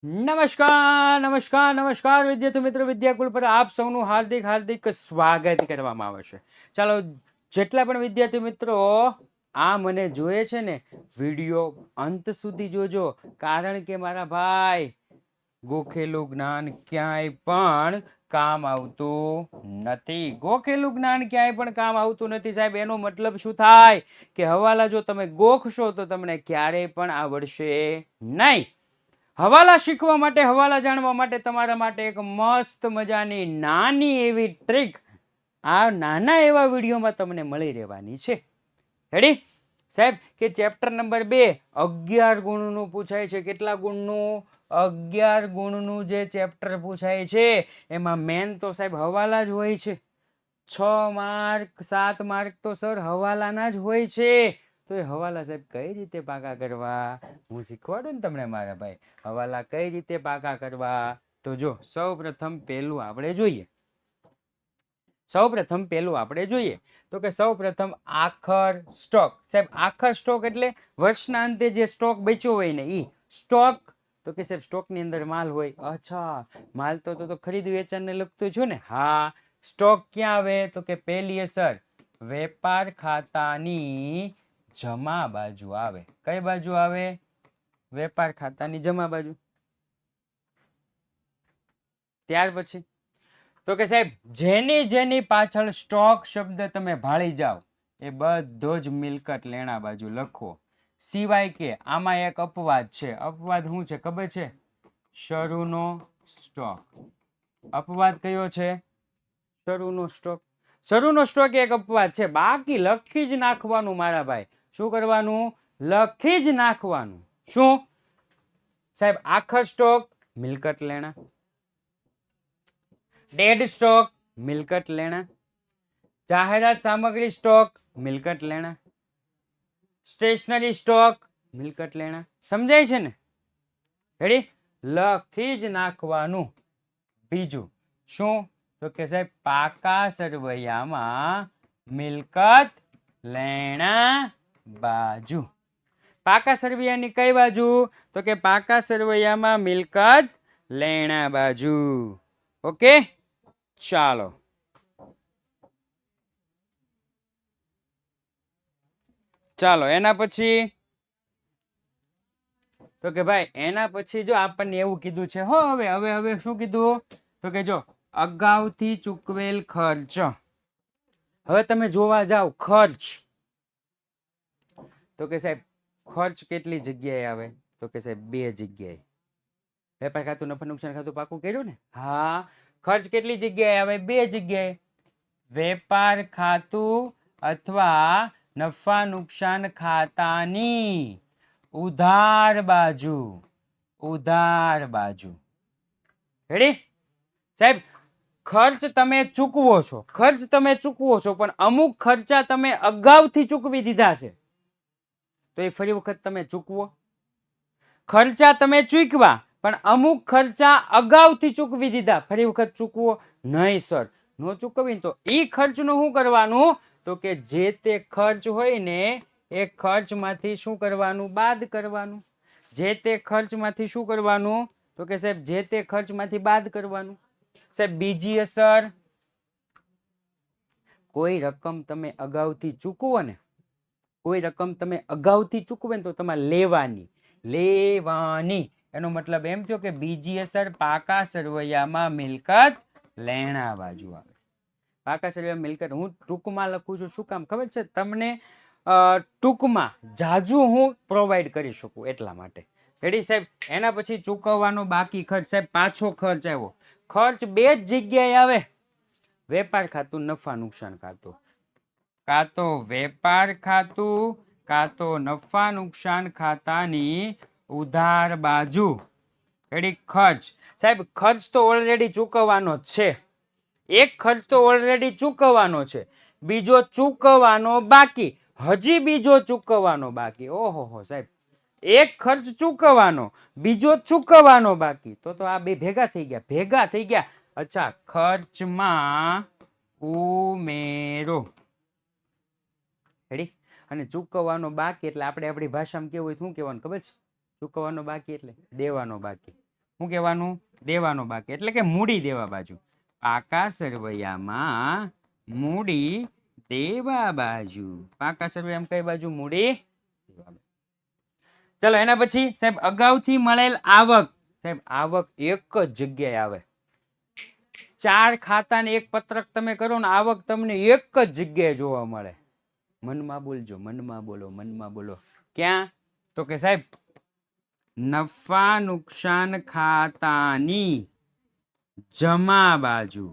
નમસ્કાર નમસ્કાર નમસ્કાર વિદ્યાર્થી મિત્રો, વિદ્યાકુલ પર આપ સૌનું હાર્દિક હાર્દિક સ્વાગત કરવામાં આવે છે. ચાલો, જેટલા પણ વિદ્યાર્થી મિત્રો આ મને જોઈએ છે ને, વિડીયો અંત સુધી જોજો, કારણ કે મારા ભાઈ ગોખેલું જ્ઞાન ક્યાંય પણ કામ આવતું નથી. ગોખેલું જ્ઞાન ક્યાંય પણ કામ આવતું નથી સાહેબ. એનો મતલબ શું થાય કે હવાલા જો તમે ગોખશો તો તમને ક્યારેય પણ આવડશે નહીં. હવાલા શીખવા માટે, હવાલા જાણવા માટે તમારા માટે એક મસ્ત મજાની નાની એવી ટ્રીક આ નાના એવા વિડીયોમાં તમને મળી રહેવાની છે. રેડી સાહેબ? કે ચેપ્ટર નંબર 2 11 ગુણનું પૂછાય છે. કેટલા ગુણનું? 11 ગુણનું જે ચેપ્ટર પૂછાય છે એમાં મેન તો સાહેબ હવાલા જ હોય છે. 6 માર્ક 7 માર્ક તો સર હવાલાના જ હોય છે. તો એ હવાલા સાહેબ કઈ રીતે પાકા કરવા હું શીખવાડું ને તમને મારા ભાઈ. હવાલા કઈ રીતે પાકા કરવા તો જો સૌપ્રથમ પહેલું આપણે જોઈએ. તો કે સૌપ્રથમ આખર સ્ટોક. સાહેબ આખર સ્ટોક એટલે વર્ષના અંતે જે સ્ટોક બચ્યો હોય ને ઈ સ્ટોક. તો કે સાહેબ સ્ટોકની અંદર માલ હોય. અચ્છા, માલ તો ખરીદ વેચાણને લગતું છે ને. હા, સ્ટોક ક્યાં આવે તો કે પહેલી અસર વેપાર ખાતાની જમા બાજુ આવે. કઈ બાજુ આવે? વેપાર ખાતાની જમા બાજુ. ત્યાર પછી તો કે સાહેબ જેની પાછળ સ્ટોક શબ્દ તમે ભાળી જાઓ એ બધો જ મિલકત લેણા બાજુ લખો. સિવાય કે આમાં એક અપવાદ છે. અપવાદ શું છે ખબર છે? શરૂનો સ્ટોક. અપવાદ કયો છે? શરૂનો સ્ટોક. શરૂનો સ્ટોક એક અપવાદ છે. બાકી લખી જ નાખવાનું મારા ભાઈ. શું કરવાનું? લખી જ નાખવાનું. શું સાહેબ? આખર સ્ટોક મિલકત લેણા, ડેડ સ્ટોક મિલકત લેણા, જાહેરાત સામગ્રી સ્ટોક મિલકત લેણા, સ્ટેશનરી સ્ટોક મિલકત લેણા. સમજાય છે ને? રેડી? લખી જ નાખવાનું. બીજું શું તો કે સાહેબ પાકા સરવૈયામાં મિલકત લેણા બાજુ. પાકા સરવૈયાની કઈ બાજુ તો કે પાકા સરવૈયામાં મિલકત લેણા બાજુ. ઓકે, ચાલો. એના પછી તો કે ભાઈ એના પછી જો આપણને એવું કીધું છે હો. હવે શું કીધું તો કે જો અગાઉથી ચૂકવેલ ખર્ચ. હવે તમે જોવા જાવ ખર્ચ તો કે સાહેબ ખર્ચ કેટલી જગ્યાએ આવે તો કે સાહેબ 2 જગ્યાએ. વેપાર ખાતું નફા નુકસાન ખાતું પાકું કર્યું ને? હા, ખર્ચ કેટલી જગ્યાએ આવે? 2 જગ્યાએ. વેપાર ખાતું અથવા નફા નુકસાન ખાતાની ઉધાર બાજુ. ઉધાર બાજુ. રેડી સાહેબ? ખર્ચ તમે ચૂકવો છો, પણ અમુક ખર્ચા તમે અગાઉથી ચૂકવી દીધા છે તો એ ફરી વખત તમે ચૂકવો. ખર્ચા તમે ચૂકવા પણ અમુક ખર્ચા અગાઉથી ચૂકવી દીધા, ફરી વખત ચૂકવો નહીં સર. નો ચૂકવીને તો એ ખર્ચનું શું કરવાનું તો કે જે તે ખર્ચ હોય ને એ ખર્ચમાંથી શું કરવાનું? બાદ કરવાનું. જે તે ખર્ચમાંથી શું કરવાનું તો કે સાહેબ જે તે ખર્ચમાંથી બાદ કરવાનું. સાહેબ બીજી અસર, કોઈ રકમ તમે અગાઉથી ચૂકવો ને, તો તમારે લેવાની. એનો મતલબ એમ થયો કે બીજી અસર પાકા સરવૈયામાં મિલકત લેણા બાજુ આવે. પાકા સરવૈયામાં મિલકત હું ટૂંકમાં લખું છું. શું કામ ખબર છે તમને? ટૂંકમાં જાજુ હું પ્રોવાઈડ કરી શકું એટલા માટે. રેડી સાહેબ? એના પછી ચૂકવવાનો બાકી ખર્ચ. સાહેબ પાછો ખર્ચ આવ્યો. ખર્ચ 2 જ જગ્યાએ આવે. વેપાર ખાતું, નફા નુકસાન ખાતું. કાં તો વેપાર ખાતું કાં તો નફા નુકસાન ખાતાની ઉધાર બાજુ. રેડી? ખર્ચ સાહેબ ખર્ચ તો ઓલરેડી ચૂકવવાનો જ છે. એક ખર્ચ તો ઓલરેડી ચૂકવવાનો છે, બીજો ચૂકવવાનો બાકી. હજી બીજો ચૂકવવાનો બાકી. ઓહો સાહેબ, એક ખર્ચ ચૂકવવાનો, બીજો ચૂકવવાનો બાકી. તો આ બે ભેગા થઈ ગયા. અચ્છા, ખર્ચમાં ઉમેરો. રેડી? અને ચૂકવવાનો બાકી એટલે આપણે આપણી ભાષામાં કેવું હોય શું કહેવાનું ખબર છે? ચૂકવવાનો બાકી એટલે દેવાનો બાકી. શું કહેવાનું? દેવાનો બાકી, એટલે કે મૂડી દેવા બાજુ. પાકા સરવૈયામાં મૂડી દેવા બાજુ. પાકા સરવૈયામાં કઈ બાજુ? મૂડી દેવા બાજુ. ચલો એના પછી સાહેબ અગાઉથી મળેલ આવક. સાહેબ આવક એક જ જગ્યાએ આવે. 4 ખાતાને એક પત્રક તમે કરો ને આવક તમને એક જ જગ્યાએ જોવા મળે. મનમાં બોલજો, મનમાં બોલો, મનમાં બોલો. ક્યાં? તો કે સાહેબ નફા નુકસાન ખાતાની જમા બાજુ.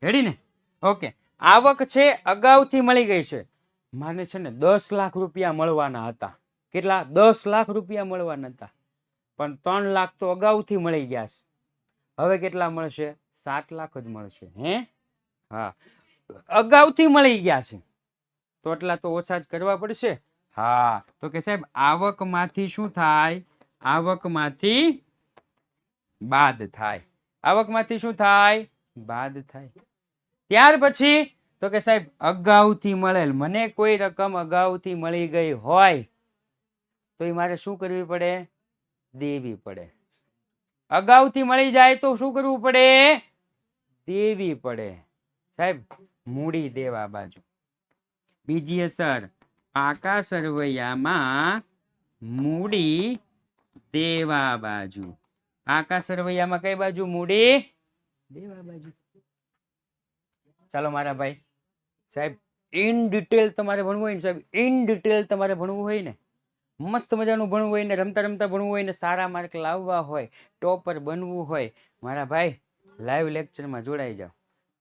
રેડી ને? ઓકે. આવક છે અગાઉથી મળી ગઈ છે. માને છે ને 10 લાખ રૂપિયા મળવાના હતા. કેટલા? 10 લાખ રૂપિયા મળવાના હતા, પણ 3 લાખ તો અગાઉથી મળી ગયા છે. હવે કેટલા મળશે? 7 લાખ જ મળશે. હે? હા, અગાઉથી મળી ગયા છે તો એટલા તો ઓછા જ કરવા પડશે. હા, તો કે સાહેબ આવકમાંથી શું થાય? આવકમાંથી બાદ થાય. આવકમાંથી શું થાય? બાદ થાય. ત્યાર પછી તો કે સાહેબ અગાઉથી મળેલ, મને કોઈ રકમ અગાઉથી મળી ગઈ હોય તો એ મારે શું કરવી પડે? દેવી પડે. અગાઉથી મળી જાય તો શું કરવું પડે? દેવી પડે. સાહેબ મૂડી દેવા બાજુ. બીજી અસર, પાકા સરવૈયામાં મૂડી દેવા બાજુ. પાકા સરવૈયામાં કઈ બાજુ? મૂડી દેવા બાજુ. ચાલો મારા ભાઈ, સાહેબ ઇન ડિટેલ તમારે ભણવું હોય ને, સાહેબ ઇન ડિટેલ તમારે ભણવું હોય ને, મસ્ત મજાનું ભણવું હોય ને, રમતા રમતા ભણવું હોય ને, સારા માર્ક લાવવા હોય, ટોપર બનવું હોય, મારા ભાઈ લાઈવ લેક્ચરમાં જોડાઈ જાઓ.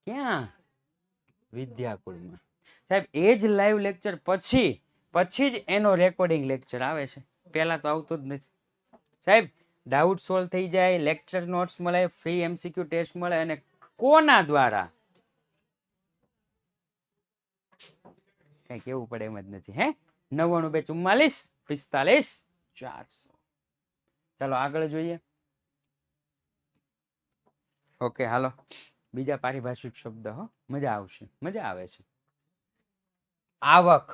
ક્યાં? વિદ્યાકુળમાં. સાહેબ એ જ લાઈવ લેક્ચર પછી જ એનો રેકોર્ડિંગ લેક્ચર આવે છે. પહેલા તો આવતો જ નથી. સાહેબ ડાઉટ સોલ્વ થઈ જાય, લેક્ચર નોટ્સ મળે, ફ્રી એમસીક્યુ ટેસ્ટ મળે, અને કોના દ્વારા? કઈ કેવું પડે એમ જ નથી. હે? 99 2 44 45 400. ચાલો આગળ જોઈએ. ઓકે હાલો, બીજા પારિભાષિક શબ્દ. હો, મજા આવશે, મજા આવે છે. આવક.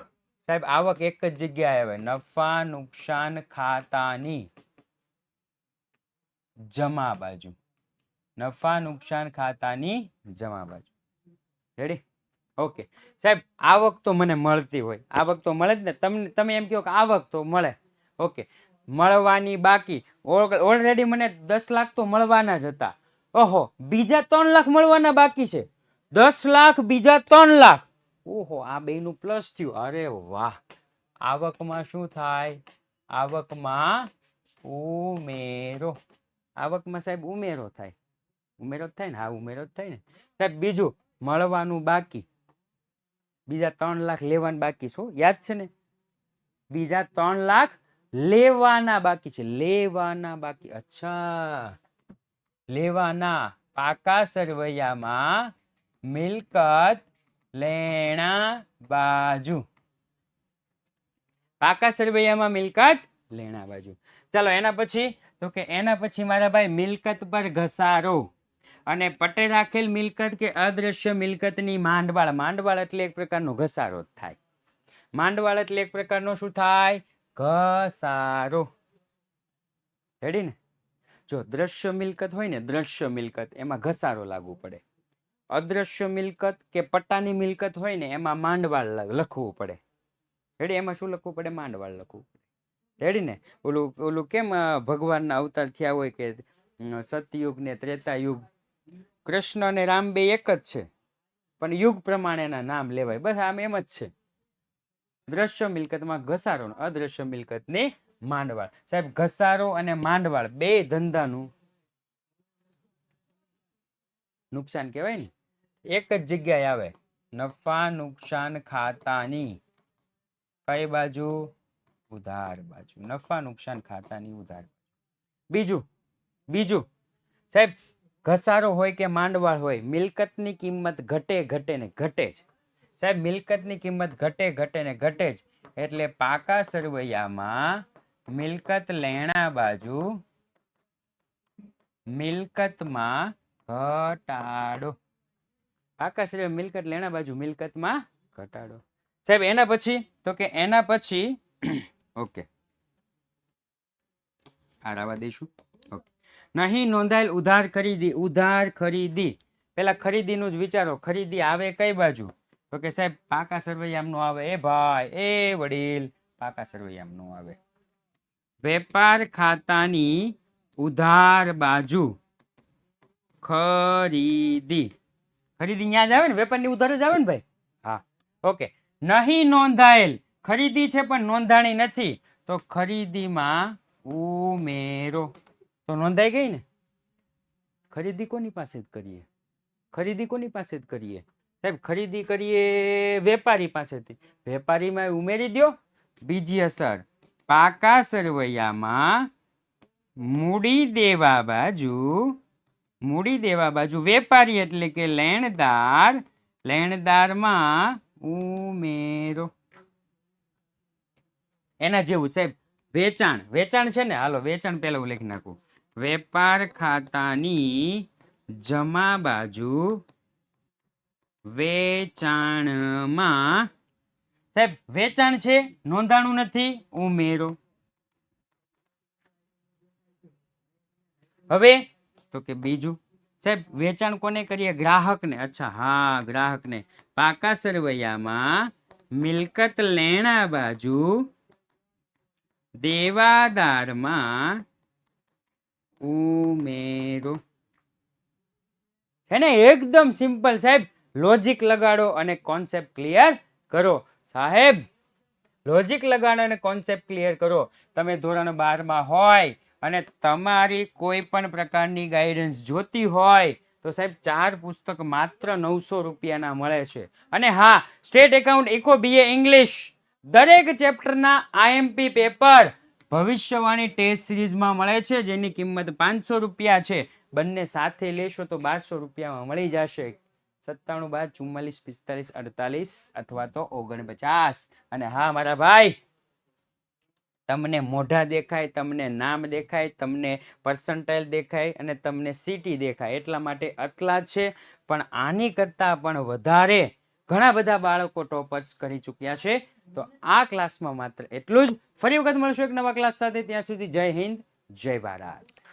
સાહેબ આવક એક જ જગ્યાએ આવે. નફા નુકસાન ખાતાની જમા બાજુ. નફા નુકસાન ખાતાની જમા બાજુ. રેડી? ઓકે સાહેબ આવક તો મને મળતી હોય, આવક તો મળે જ ને. તમે એમ કહો કે આવક તો મળે. ઓકે, મળવાની બાકી. ઓલરેડી મને 10 લાખ તો મળવાના જ હતા. ઓહો, બીજા 3 લાખ મળવાના બાકી છે. 10 લાખ બીજા 3 લાખ. ઓહો, આ બેનું પ્લસ થયું. અરે વાહ! આવકમાં શું થાય? આવકમાં ઉમેરો. આવકમાં સાહેબ ઉમેરો થાય. ઉમેરો જ થાય ને? હા, ઉમેરો જ થાય ને સાહેબ. બીજું મળવાનું બાકી. બીજા 3 લાખ લેવાનું બાકી. શું યાદ છે ને? બીજા 3 લાખ લેવાના બાકી છે. લેવાના બાકી. અચ્છા, લેવાના. પાકા સરવૈયામાં મિલકત લેણા બાજુ. પાકા સરવૈયામાં મિલકત લેણા બાજુ. ચાલો એના પછી તો કે એના પછી મારા ભાઈ મિલકત પર ઘસારો અને પટે રાખેલ મિલકત કે અદ્રશ્ય મિલકતની માંડવાળ. માંડવાળ એટલે એક પ્રકારનો ઘસારો થાય. માંડવાળ એટલે એક પ્રકારનો શું થાય? ઘસારો. રેડી ને? જો દ્રશ્ય મિલકત હોય ને, દ્રશ્ય મિલકત, એમાં ઘસારો લાગુ પડે. અદ્રશ્ય મિલકત કે પટ્ટાની મિલકત હોય ને, એમાં માંડવાળ લખવું પડે. રેડી? એમાં શું લખવું પડે? માંડવાળ લખવું પડે. રેડી ને? ઓલું ઓલું કેમ ભગવાનના અવતાર થયા હોય કે સતયુગ ને ત્રેતાયુગ, કૃષ્ણ અને રામ બે એક જ છે, પણ યુગ પ્રમાણેના નામ લેવાય. બસ આમ એમ જ છે. દ્રશ્ય મિલકતમાં ઘસારો, અદ્રશ્ય મિલકતની માંડવાળ. સાહેબ ઘસારો અને માંડવાળ બે ધંધાનું નુકસાન કહેવાય ને, એક જ જગ્યાએ આવે. નફા નુકસાન ખાતાની કઈ બાજુ? ઉધાર બાજુ. નફા નુકસાન ખાતાની ઉધાર. બીજું સાહેબ ઘસારો હોય કે માંડવાળ હોય, મિલકતની કિંમત ઘટે ને ઘટે જ. સાહેબ મિલકતની કિંમત ઘટે ને ઘટે જ. એટલે પાકા સરવૈયામાં મિલકત લેણા બાજુ મિલકતમાં ઘટાડો. પાકા સરવૈયા મિલકત લેણા બાજુ મિલકતમાં ઘટાડો. સાહેબ એના પછી તો કે એના પછી ઓકે, આ રાવા દઈશું. ઓકે, નહીં નોંધાયેલ ઉધાર ખરીદી. ઉધાર ખરીદી, પેલા ખરીદીનું જ વિચારો. ખરીદી આવે કઈ બાજુ? તો કે સાહેબ પાકા સરવૈયામનું આવે. એ ભાઈ, એ વડીલ, પાકા સરવૈયામનું આવે. વેપાર ખાતાની ઉધાર બાજુ ખરીદી. ખરીદી ત્યાં જ આવે ને, વેપારની ઉધાર જ આવે ને ભાઈ. હા, ઓકે. નહીં નોંધાયેલ, ખરીદી છે પણ નોંધાણી નથી, તો ખરીદીમાં ઉમેરો. તો નોંધાઈ ગઈ ને. ખરીદી કોની પાસે જ કરીએ? ખરીદી કોની પાસે જ કરીએ સાહેબ? ખરીદી કરીએ વેપારી પાસેથી. વેપારીમાં ઉમેરી દો. બીજી અસર, પાકા સરવૈયામાં મૂડી દેવા બાજુ, મૂડી દેવા બાજુ વેપારી એટલે કે લેણદાર, લેણદારમાં ઉમેરો. એના જેવું સાહેબ વેચાણ. વેચાણ છે ને, હાલો વેચાણ પેલા હું લખી નાખું. વેપાર ખાતાની જમા બાજુ વેચાણમાં, સાહેબ વેચાણ છે નોંધાણું નથી, ઉમેરો. હવે તો કે બીજું સાહેબ વેચાણ કોને કરીએ? ગ્રાહકને. અચ્છા હા, ગ્રાહકને. પાકા સરવૈયામાં મિલકત લેણા બાજુ દેવાદારમાં ઉમેરો. છે ને એકદમ સિમ્પલ સાહેબ. લોજિક લગાડો અને કોન્સેપ્ટ ક્લિયર કરો સાહેબ. લોજિક લગાડો અને કોન્સેપ્ટ ક્લિયર કરો. તમે ધોરણ 12 માં હોય અને તમારી કોઈ પણ પ્રકારની ગાઈડન્સ જોતી હોય તો સાહેબ 4 પુસ્તક માત્ર 900 રૂપિયાના મળે છે. અને હા, state account eco BA English દરેક ચેપ્ટરના IMP પેપર ભવિષ્યવાણી ટેસ્ટ સિરીઝમાં મળે છે, જેની કિંમત 500 રૂપિયા છે. બંને સાથે લેશો તો 1200 રૂપિયામાં મળી જશે. 97 12 44 45 48 અથવા તો 49. અને હા મારા ભાઈ, તમને મોઢા દેખાય, તમને નામ દેખાય, તમને પર્સન્ટાઇલ દેખાય અને તમને સિટી દેખાય એટલા માટે આટલા છે. પણ આની કરતાં પણ વધારે ઘણા બધા બાળકો ટોપર્સ કરી ચૂક્યા છે. તો આ ક્લાસમાં માત્ર એટલું જ. ફરી વખત મળશું એક નવા ક્લાસ સાથે. ત્યાં સુધી જય હિન્દ, જય ભારત.